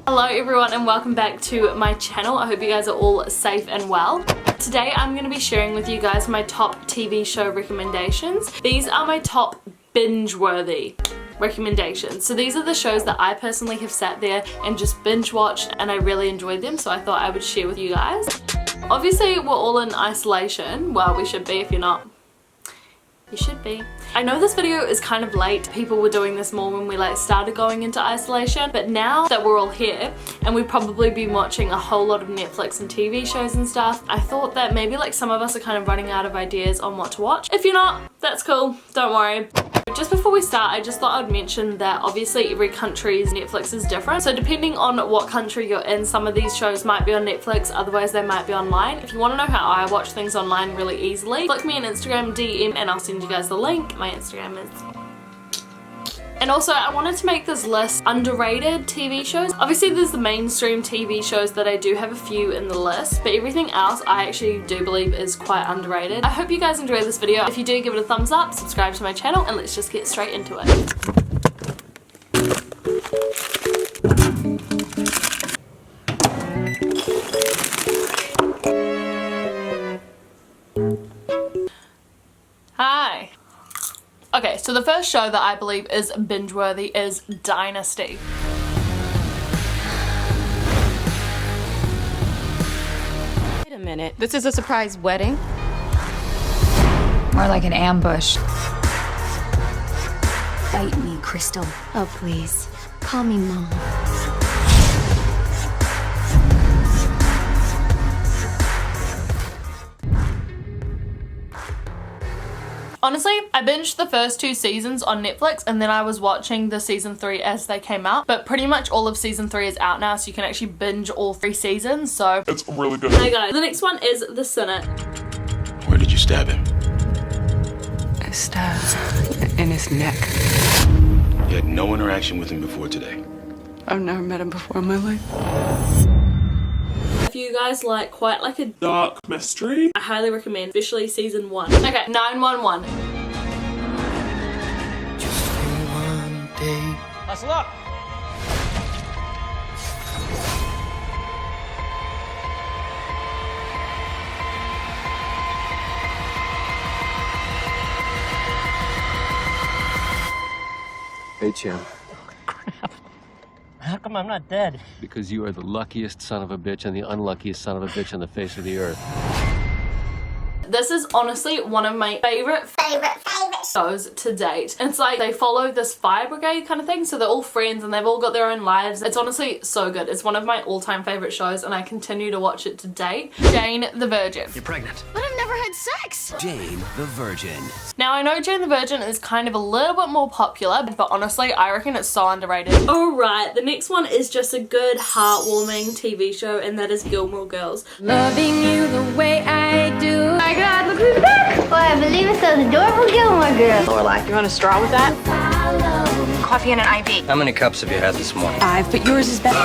Hello everyone and welcome back to my channel. I hope you guys are all safe and well. Today I'm going to be sharing with you guys my top TV show recommendations. These are my top binge-worthy recommendations. So these are the shows that I personally have sat there and just binge watched and I really enjoyed them, so I thought I would share with you guys. Obviously we're all in isolation. Well, we should be. If you're not, you should be. I know this video is kind of late. People were doing this more when we started going into isolation, but now that we're all here and we've probably been watching a whole lot of Netflix and TV shows and stuff, I thought that maybe some of us are kind of running out of ideas on what to watch. If you're not, that's cool, don't worry. Just before we start, I just thought I'd mention that obviously every country's Netflix is different. So depending on what country you're in, some of these shows might be on Netflix, otherwise they might be online. If you want to know how I watch things online really easily, click me on Instagram DM and I'll send you guys the link. My Instagram is... And also I wanted to make this list underrated TV shows. Obviously there's the mainstream TV shows that I do have a few in the list, but everything else I actually do believe is quite underrated. I hope you guys enjoy this video. If you do, give it a thumbs up, subscribe to my channel, and let's just get straight into it. Hi. Okay, so the first show that I believe is binge-worthy is Dynasty. Wait a minute, this is a surprise wedding? More like an ambush. Bite me, Crystal. Oh, please. Call me Mom. Honestly, I binged the first 2 seasons on Netflix and then I was watching the season 3 as they came out, but pretty much all of season 3 is out now, so you can actually binge all 3 seasons, so it's really good. Hey guys, the next one is The Senate. Where did you stab him? I stabbed in his neck. You had no interaction with him before today. I've never met him before in my life. If you guys like quite a dark mystery, I highly recommend, especially season 1. Okay, 911. Just one day. Hustle up! Hey, champ. How come I'm not dead? Because you are the luckiest son of a bitch and the unluckiest son of a bitch on the face of the earth. This is honestly one of my favorite shows to date. It's like they follow this fire brigade kind of thing, so they're all friends and they've all got their own lives. It's honestly so good. It's one of my all-time favorite shows and I continue to watch it to date. Jane the Virgin. You're pregnant. But I've never had sex! Jane the Virgin. Now I know Jane the Virgin is kind of a little bit more popular, but honestly I reckon it's so underrated. Alright, the next one is just a good heartwarming TV show, and that is Gilmore Girls. Loving you the way I do. Oh my god, look who's back! Boy, I believe it's those adorable Gilmore Girls. Lorelai, you want a straw with that? Coffee and an IV. How many cups have you had this morning? 5, but yours is better.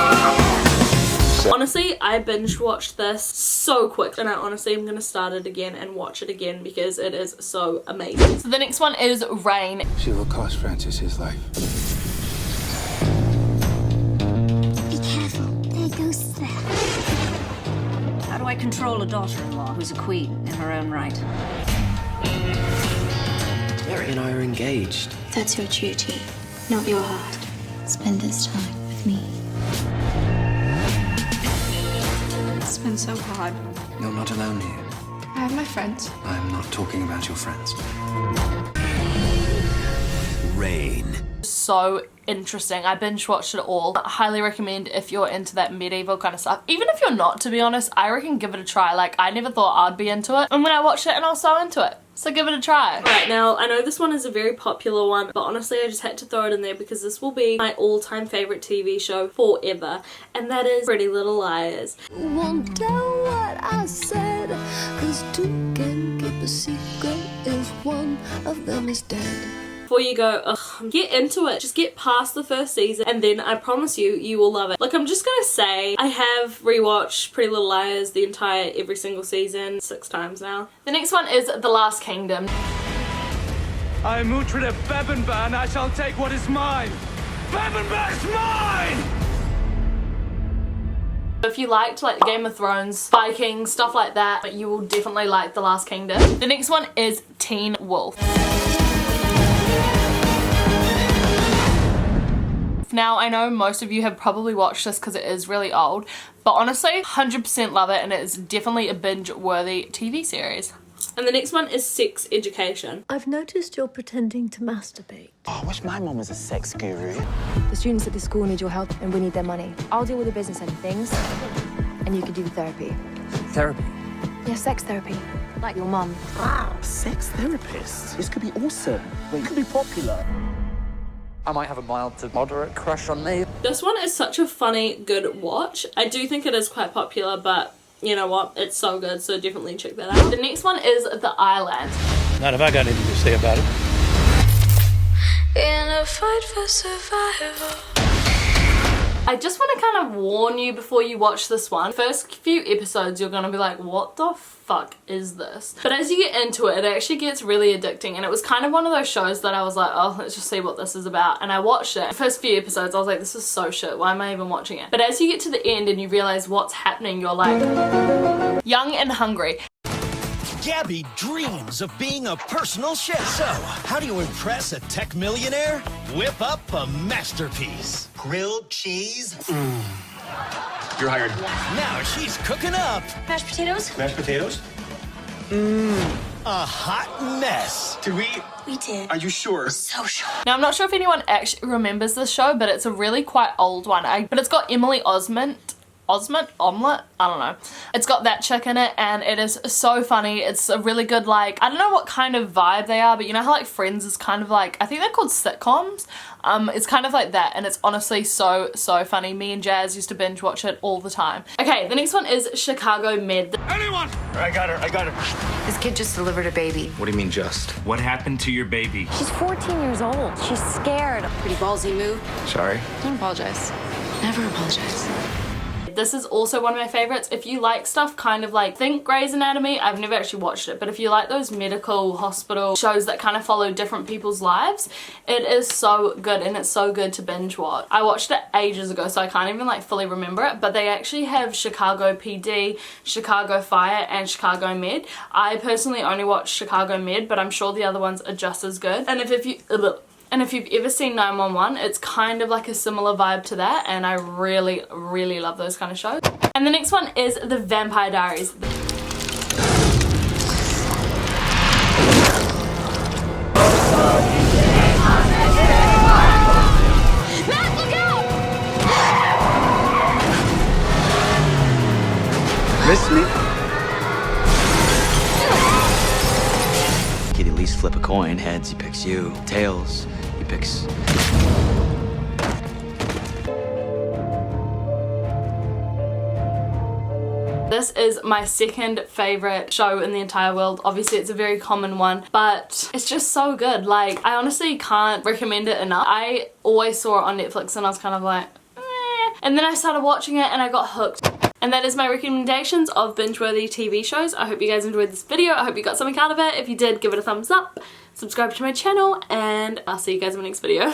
Honestly, I binge watched this so quick and I honestly am gonna start it again and watch it again because it is so amazing. So the next one is Rain. She will cost Francis his life. Be careful, there goes there. How do I control a daughter-in-law who's a queen in her own right? Mary and I are engaged. That's your duty, not your heart. Spend this time with me. It's been so hard. You're not alone here. I have my friends. I'm not talking about your friends. Rain. So interesting. I binge watched it all. I highly recommend if you're into that medieval kind of stuff. Even if you're not, to be honest, I reckon give it a try. I never thought I'd be into it, and when I watched it and I was so into it. So give it a try. Right, now I know this one is a very popular one, but honestly I just had to throw it in there because this will be my all-time favorite TV show forever, and that is Pretty Little Liars. Won't tell what I said, 'cause 2 can keep a secret if one of them is dead. Before you go, ugh, get into it. Just get past the first season and then I promise you, you will love it. I'm just gonna say, I have rewatched Pretty Little Liars the entire every single season 6 times now. The next one is The Last Kingdom. I am Uhtred of Bebbanburg, and I shall take what is mine. Bebbanburg's mine! If you liked like Game of Thrones, Viking, stuff like that, you will definitely like The Last Kingdom. The next one is Teen Wolf. Now, I know most of you have probably watched this because it is really old, but honestly, 100% love it, and it is definitely a binge-worthy TV series. And the next one is Sex Education. I've noticed you're pretending to masturbate. Oh, I wish my mom was a sex guru. The students at this school need your help, and we need their money. I'll deal with the business end of things, and you can do the therapy. Therapy? Yeah, sex therapy. Like your mum. Wow, sex therapist. This could be awesome. Wait, it could be popular. I might have a mild to moderate crush on me. This one is such a funny, good watch. I do think it is quite popular, but you know what? It's so good, so definitely check that out. The next one is The Island. Not if I got anything to say about it. In a fight for survival. I just want to kind of warn you before you watch this one. First few episodes you're gonna be like, what the fuck is this? But as you get into it, it actually gets really addicting, and it was kind of one of those shows that I was like, oh, let's just see what this is about, and I watched it. The first few episodes I was like, this is so shit, why am I even watching it? But as you get to the end and you realize what's happening, you're like, young and hungry. Gabby dreams of being a personal chef. So, how do you impress a tech millionaire? Whip up a masterpiece. Grilled cheese? You're hired. Now she's cooking up Mashed potatoes? Mashed potatoes? a hot mess. Did we? We did. Are you sure? So sure. Now, I'm not sure if anyone actually remembers this show, but it's a really quite old one. But it's got Emily Osment, Omelette? I don't know. It's got that chick in it, and it is so funny. It's a really good, like, I don't know what kind of vibe they are, but you know how like Friends is kind of like, I think they're called sitcoms? It's kind of like that, and it's honestly so funny. Me and Jazz used to binge watch it all the time. Okay, the next one is Chicago Med. Anyone? I got her. This kid just delivered a baby. What do you mean just? What happened to your baby? She's 14 years old. She's scared. Pretty ballsy move. Sorry? Don't apologize. Never apologize. This is also one of my favorites. If you like stuff kind of like, think Grey's Anatomy, I've never actually watched it, but if you like those medical hospital shows that kind of follow different people's lives, it is so good, and it's so good to binge watch. I watched it ages ago, so I can't even like fully remember it, but they actually have Chicago PD, Chicago Fire, and Chicago Med. I personally only watched Chicago Med, but I'm sure the other ones are just as good. And if you've ever seen 911, it's kind of like a similar vibe to that, and I really love those kind of shows. And the next one is The Vampire Diaries. Matt, look out! Miss me? He'd at least flip a coin. Heads, he picks you. Tails, he picks... This is my second favorite show in the entire world. Obviously it's a very common one, but it's just so good. Like, I honestly can't recommend it enough. I always saw it on Netflix and I was kind of like, eh. And then I started watching it and I got hooked. And that is my recommendations of binge-worthy TV shows. I hope you guys enjoyed this video. I hope you got something out of it. If you did, give it a thumbs up, subscribe to my channel, and I'll see you guys in my next video.